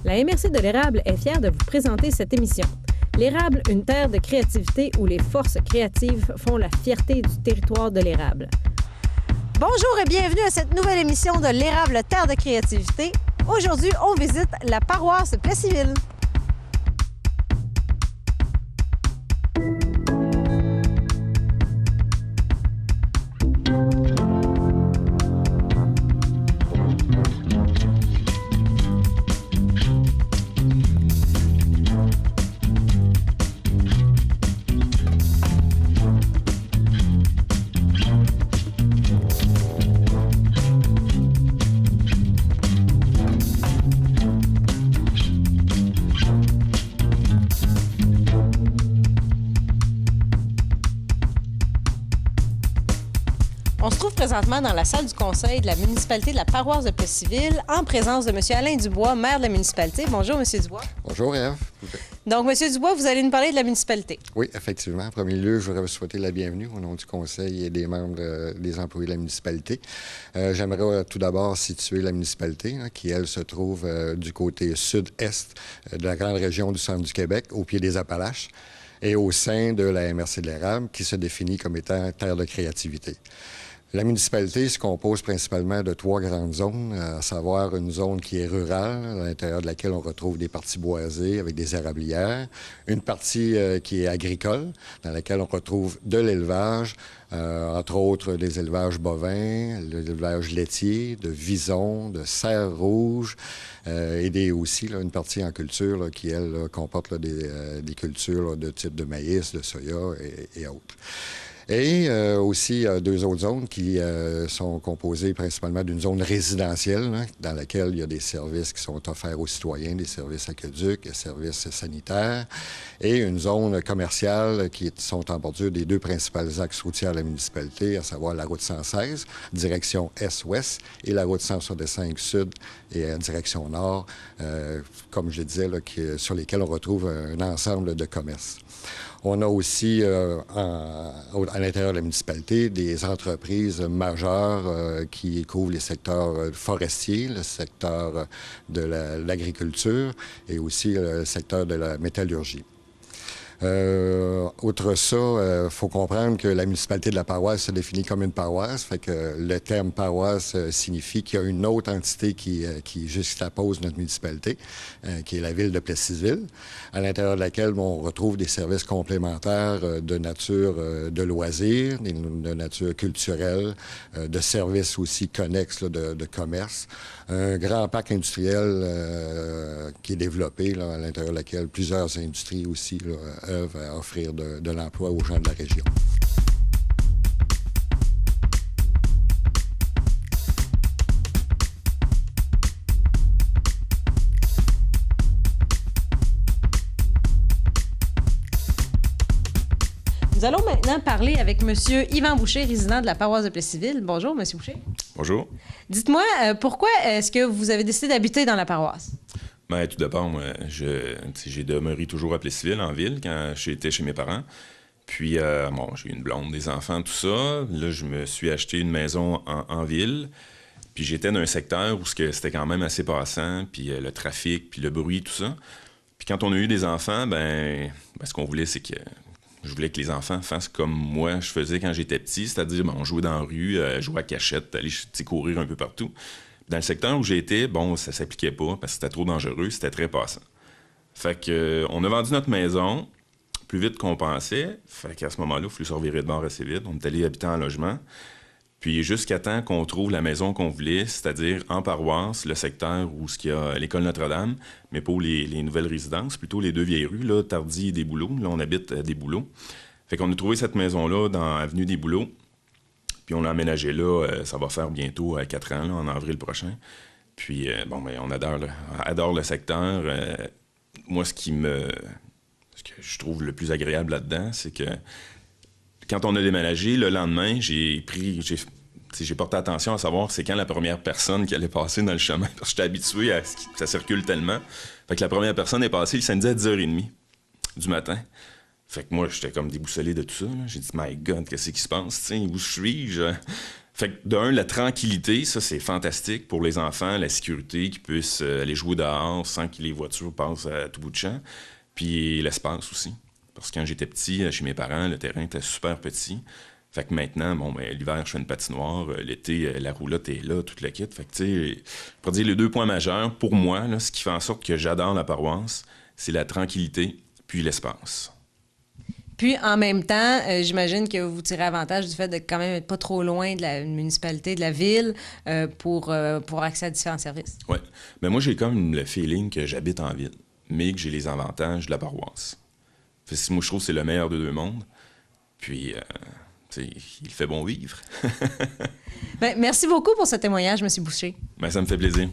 La MRC de l'Érable est fière de vous présenter cette émission. L'Érable, une terre de créativité où les forces créatives font la fierté du territoire de l'Érable. Bonjour et bienvenue à cette nouvelle émission de l'Érable, terre de créativité. Aujourd'hui, on visite la paroisse Plessisville. On se trouve présentement dans la salle du conseil de la municipalité de la paroisse de Plessisville en présence de M. Alain Dubois, maire de la municipalité. Bonjour, M. Dubois. Bonjour, Ève. Donc, M. Dubois, vous allez nous parler de la municipalité. Oui, effectivement. En premier lieu, je voudrais vous souhaiter la bienvenue au nom du conseil et des membres des employés de la municipalité. J'aimerais tout d'abord situer la municipalité, qui, elle, se trouve du côté sud-est de la grande région du centre du Québec, au pied des Appalaches, et au sein de la MRC de l'Érable, qui se définit comme étant terre de créativité. La municipalité se compose principalement de 3 grandes zones, à savoir une zone qui est rurale, à l'intérieur de laquelle on retrouve des parties boisées avec des érablières, une partie qui est agricole, dans laquelle on retrouve de l'élevage, entre autres des élevages bovins, l'élevage laitier, de visons, de cerfs rouges, et aussi une partie en culture là, qui, elle, comporte des cultures là, de type de maïs, de soya et autres. Et aussi 2 autres zones qui sont composées principalement d'une zone résidentielle, dans laquelle il y a des services qui sont offerts aux citoyens, des services aqueducs, des services sanitaires, et une zone commerciale qui sont en bordure des 2 principales axes routiers de la municipalité, à savoir la route 116, direction est-ouest, et la route 165 sud et direction nord, comme je le disais, là, sur lesquels on retrouve un ensemble de commerces. On a aussi, à l'intérieur de la municipalité, des entreprises majeures qui couvrent les secteurs forestiers, le secteur de l'agriculture et aussi le secteur de la métallurgie. Outre ça, il faut comprendre que la municipalité de la paroisse se définit comme une paroisse, fait que le terme paroisse signifie qu'il y a une autre entité qui juxtapose notre municipalité, qui est la ville de Plessisville, à l'intérieur de laquelle on retrouve des services complémentaires de nature de loisirs, de nature culturelle, de services aussi connexes là, de commerce, un grand parc industriel qui est développé, là, à l'intérieur de laquelle plusieurs industries aussi là, œuvrent à offrir de l'emploi aux gens de la région. Nous allons maintenant parler avec M. Yvan Boucher, résident de la paroisse de Plessisville. Bonjour, M. Boucher. Bonjour. Dites-moi, pourquoi est-ce que vous avez décidé d'habiter dans la paroisse? Bien, tout d'abord, moi, j'ai demeuré toujours à Plessisville, en ville, quand j'étais chez mes parents. Puis, j'ai eu une blonde, des enfants, tout ça. Là, je me suis acheté une maison en ville. Puis, j'étais dans un secteur où c'était quand même assez passant, puis le trafic, puis le bruit, tout ça. Puis, quand on a eu des enfants, ce qu'on voulait, c'est que je voulais que les enfants fassent comme moi je faisais quand j'étais petit, c'est-à-dire, on jouait dans la rue, jouer à cachette, aller courir un peu partout. Dans le secteur où j'étais, ça s'appliquait pas parce que c'était trop dangereux, c'était très passant. Fait que on a vendu notre maison plus vite qu'on pensait. Fait qu'à ce moment-là, il fallait se revirer de bord assez vite. On est allé habiter en logement. Puis jusqu'à temps qu'on trouve la maison qu'on voulait, c'est-à-dire en paroisse, le secteur où il y a l'école Notre-Dame, mais pas les nouvelles résidences, plutôt les 2 vieilles rues, là, Tardy et des Bouleaux. Là, on habite à des Bouleaux. Fait qu'on a trouvé cette maison-là dans l'avenue des Bouleaux. Puis on l'a aménagé là, ça va faire bientôt 4 ans, là, en avril prochain. Puis, on adore le secteur. Moi, ce que je trouve le plus agréable là-dedans, c'est que quand on a déménagé, le lendemain, j'ai porté attention à savoir c'est quand la première personne qui allait passer dans le chemin. Parce que j'étais habitué à ce que ça circule tellement. Fait que la première personne est passée le samedi à 10h30 du matin. Fait que moi, j'étais comme déboussolé de tout ça. Là. J'ai dit, my God, qu'est-ce qui se passe? T'sais, où suis-je? Fait que d'un, la tranquillité, ça c'est fantastique pour les enfants, la sécurité, qu'ils puissent aller jouer dehors sans que les voitures passent à tout bout de champ. Puis l'espace aussi. Parce que quand j'étais petit, chez mes parents, le terrain était super petit. Fait que maintenant, l'hiver, je fais une patinoire. L'été, la roulotte est là, toute la kit. Fait que, tu sais, je pourrais dire les 2 points majeurs, pour moi, là, ce qui fait en sorte que j'adore la paroisse, c'est la tranquillité puis l'espace. Puis, en même temps, j'imagine que vous tirez avantage du fait de quand même être pas trop loin de la municipalité, de la ville, pour accéder à différents services. Oui. Mais moi, j'ai comme le feeling que j'habite en ville, mais que j'ai les avantages de la paroisse. Fait que moi, je trouve que c'est le meilleur de 2 mondes. Puis, il fait bon vivre. Bien, merci beaucoup pour ce témoignage, M. Boucher. Ben, ça me fait plaisir.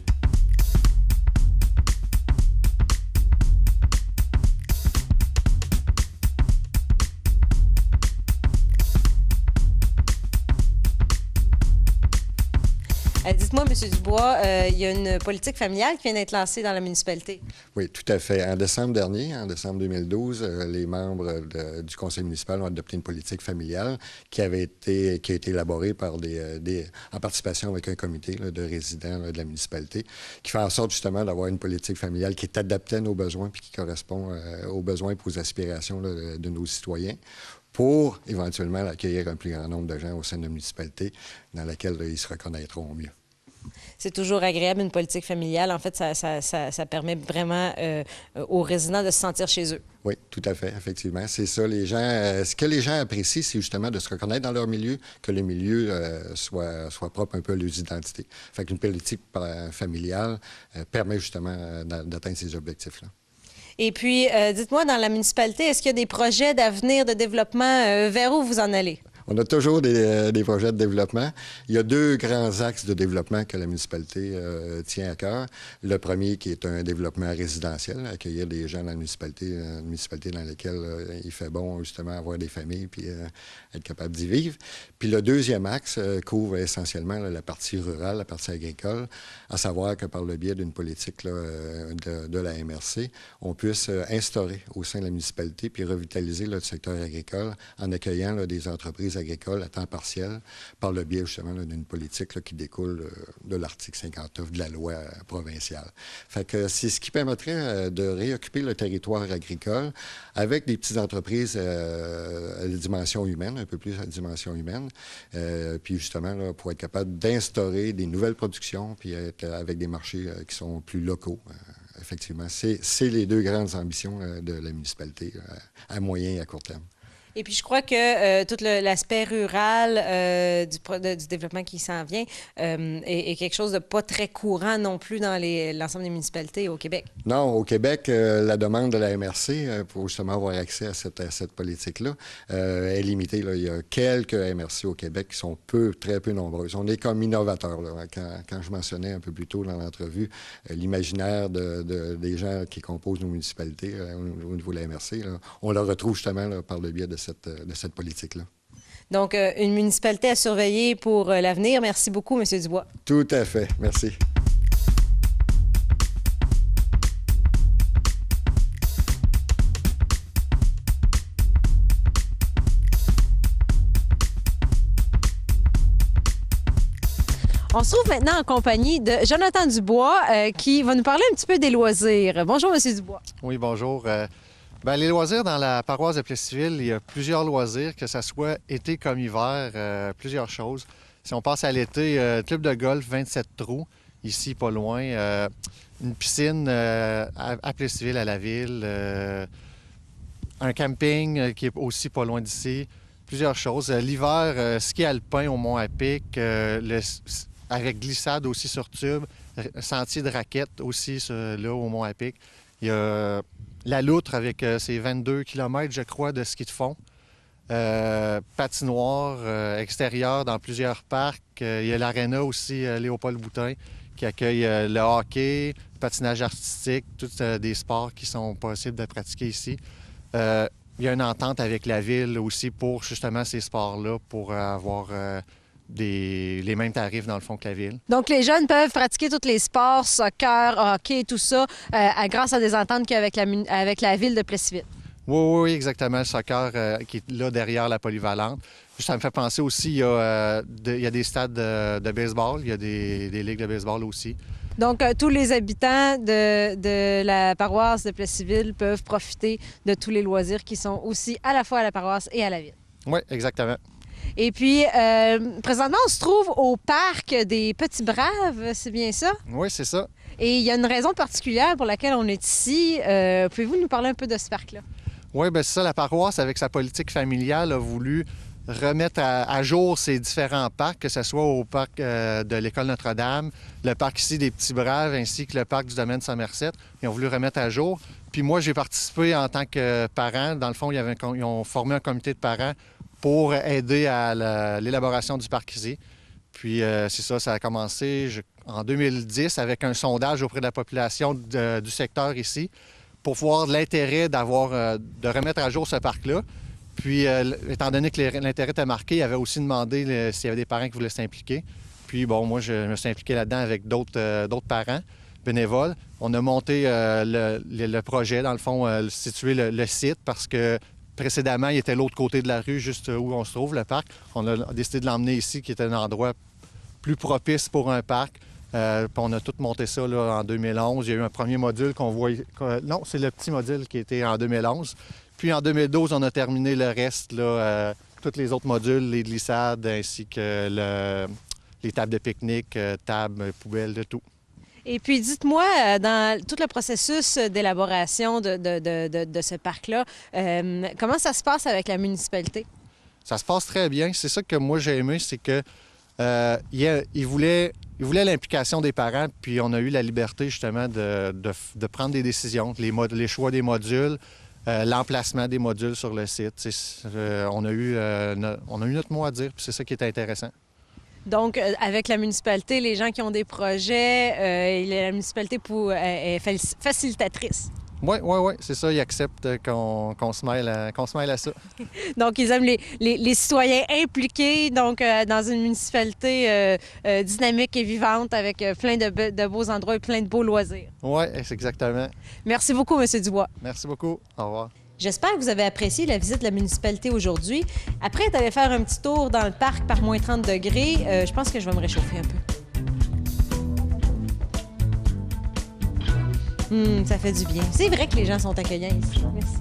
Dites-moi, M. Dubois, il y a une politique familiale qui vient d'être lancée dans la municipalité. Oui, tout à fait. En décembre dernier, en décembre 2012, les membres du conseil municipal ont adopté une politique familiale qui a été élaborée par en participation avec un comité de résidents de la municipalité, qui fait en sorte justement d'avoir une politique familiale qui est adaptée à nos besoins puis qui correspond aux besoins et aux aspirations de nos citoyens, pour éventuellement accueillir un plus grand nombre de gens au sein de la municipalité dans laquelle ils se reconnaîtront mieux. C'est toujours agréable, une politique familiale. En fait, ça permet vraiment aux résidents de se sentir chez eux. Oui, tout à fait, effectivement. C'est ça, les gens. Ce que les gens apprécient, c'est justement de se reconnaître dans leur milieu, que le milieu soit propre un peu à leurs identités. Fait qu'une politique familiale permet justement d'atteindre ces objectifs-là. Et puis, dites-moi, dans la municipalité, est-ce qu'il y a des projets d'avenir, de développement? Vers où vous en allez? On a toujours des projets de développement. Il y a 2 grands axes de développement que la municipalité tient à cœur. Le premier qui est un développement résidentiel, accueillir des gens dans la municipalité dans laquelle il fait bon justement avoir des familles puis être capable d'y vivre. Puis le deuxième axe couvre essentiellement la partie rurale, la partie agricole, à savoir que par le biais d'une politique de la MRC, on puisse instaurer au sein de la municipalité puis revitaliser le secteur agricole en accueillant des entreprises agricoles à temps partiel par le biais justement d'une politique qui découle de l'article 59 de la loi provinciale. Fait que c'est ce qui permettrait de réoccuper le territoire agricole avec des petites entreprises à dimension humaine, un peu plus à dimension humaine, puis justement pour être capable d'instaurer des nouvelles productions puis être avec des marchés qui sont plus locaux. Effectivement, c'est les 2 grandes ambitions de la municipalité à moyen et à court terme. Et puis, je crois que tout l'aspect rural du développement qui s'en vient est quelque chose de pas très courant non plus dans l'ensemble des municipalités au Québec. Non, au Québec, la demande de la MRC pour justement avoir accès à cette politique-là est limitée. Là. Il y a quelques MRC au Québec qui sont très peu nombreuses. On est comme innovateurs. Là. Quand je mentionnais un peu plus tôt dans l'entrevue l'imaginaire des gens qui composent nos municipalités au niveau de la MRC, là, on le retrouve justement par le biais de cette politique-là. Donc, une municipalité à surveiller pour l'avenir. Merci beaucoup, M. Dubois. Tout à fait. Merci. On se trouve maintenant en compagnie de Jonathan Dubois qui va nous parler un petit peu des loisirs. Bonjour, M. Dubois. Oui, bonjour. Les loisirs dans la paroisse de Plessisville, il y a plusieurs loisirs, que ce soit été comme hiver, plusieurs choses. Si on passe à l'été, club de golf 27 trous, ici pas loin, une piscine à Plessisville, à la ville, un camping qui est aussi pas loin d'ici, plusieurs choses. L'hiver, ski alpin au Mont-à-Pic, avec glissade aussi sur tube, sentier de raquettes aussi là au Mont-à-Pic. Il y a la Loutre avec ses 22 km, je crois, de ski de fond. Patinoire extérieure dans plusieurs parcs. Il y a l'aréna aussi, Léopold Boutin, qui accueille le hockey, le patinage artistique, tous des sports qui sont possibles de pratiquer ici. Il y a une entente avec la ville aussi pour justement ces sports-là, pour avoir les mêmes tarifs dans le fond que la ville. Donc, les jeunes peuvent pratiquer tous les sports, soccer, hockey, tout ça, grâce à des ententes qu'il y a avec la ville de Plessisville. Oui, exactement. Le soccer qui est là derrière la polyvalente. Ça me fait penser aussi, il y a des stades de baseball, il y a des ligues de baseball aussi. Donc, tous les habitants de la paroisse de Plessisville peuvent profiter de tous les loisirs qui sont aussi à la fois à la paroisse et à la ville. Oui, exactement. Et puis, présentement, on se trouve au parc des Petits Braves, c'est bien ça? Oui, c'est ça. Et il y a une raison particulière pour laquelle on est ici. Pouvez-vous nous parler un peu de ce parc-là? Oui, bien c'est ça. La paroisse, avec sa politique familiale, a voulu remettre à jour ces différents parcs, que ce soit au parc de l'École Notre-Dame, le parc ici des Petits Braves, ainsi que le parc du domaine Somerset. Ils ont voulu remettre à jour. Puis moi, j'ai participé en tant que parent. Dans le fond, ils ont formé un comité de parents pour aider à l'élaboration du parc ici. Puis c'est ça, ça a commencé en 2010 avec un sondage auprès de la population du secteur ici pour voir l'intérêt de remettre à jour ce parc-là. Puis, étant donné que l'intérêt était marqué, il avait aussi demandé s'il y avait des parents qui voulaient s'impliquer. Puis, bon, moi, je me suis impliqué là-dedans avec d'autres parents bénévoles. On a monté le projet, dans le fond, situer le site parce que précédemment, il était l'autre côté de la rue, juste où on se trouve, le parc. On a décidé de l'emmener ici, qui était un endroit plus propice pour un parc. Puis on a tout monté ça là, en 2011. Il y a eu un premier module qu'on voit... Non, c'est le petit module qui était en 2011. Puis en 2012, on a terminé le reste, là, tous les autres modules, les glissades, ainsi que les tables de pique-nique, tables, poubelles, de tout. Et puis, dites-moi, dans tout le processus d'élaboration de ce parc-là, comment ça se passe avec la municipalité? Ça se passe très bien. C'est ça que moi, j'ai aimé, c'est que il voulait l'implication des parents, puis on a eu la liberté, justement, de prendre des décisions, les choix des modules, l'emplacement des modules sur le site. On a eu notre mot à dire, puis c'est ça qui est intéressant. Donc, avec la municipalité, les gens qui ont des projets, la municipalité est facilitatrice. Oui, c'est ça. Ils acceptent qu'on se mêle à ça. Donc, ils aiment les citoyens impliqués donc, dans une municipalité dynamique et vivante avec plein de beaux endroits et plein de beaux loisirs. Oui, c'est exactement. Merci beaucoup, M. Dubois. Merci beaucoup. Au revoir. J'espère que vous avez apprécié la visite de la municipalité aujourd'hui. Après être allé faire un petit tour dans le parc par moins 30 degrés, je pense que je vais me réchauffer un peu. Ça fait du bien. C'est vrai que les gens sont accueillants ici. Merci.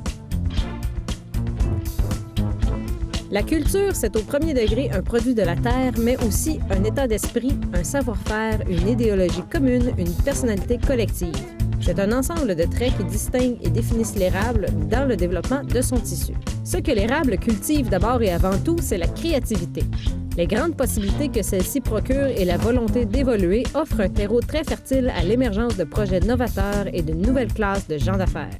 La culture, c'est au premier degré un produit de la terre, mais aussi un état d'esprit, un savoir-faire, une idéologie commune, une personnalité collective. C'est un ensemble de traits qui distinguent et définissent l'érable dans le développement de son tissu. Ce que l'érable cultive d'abord et avant tout, c'est la créativité. Les grandes possibilités que celle-ci procure et la volonté d'évoluer offrent un terreau très fertile à l'émergence de projets novateurs et d'une nouvelle classe de gens d'affaires.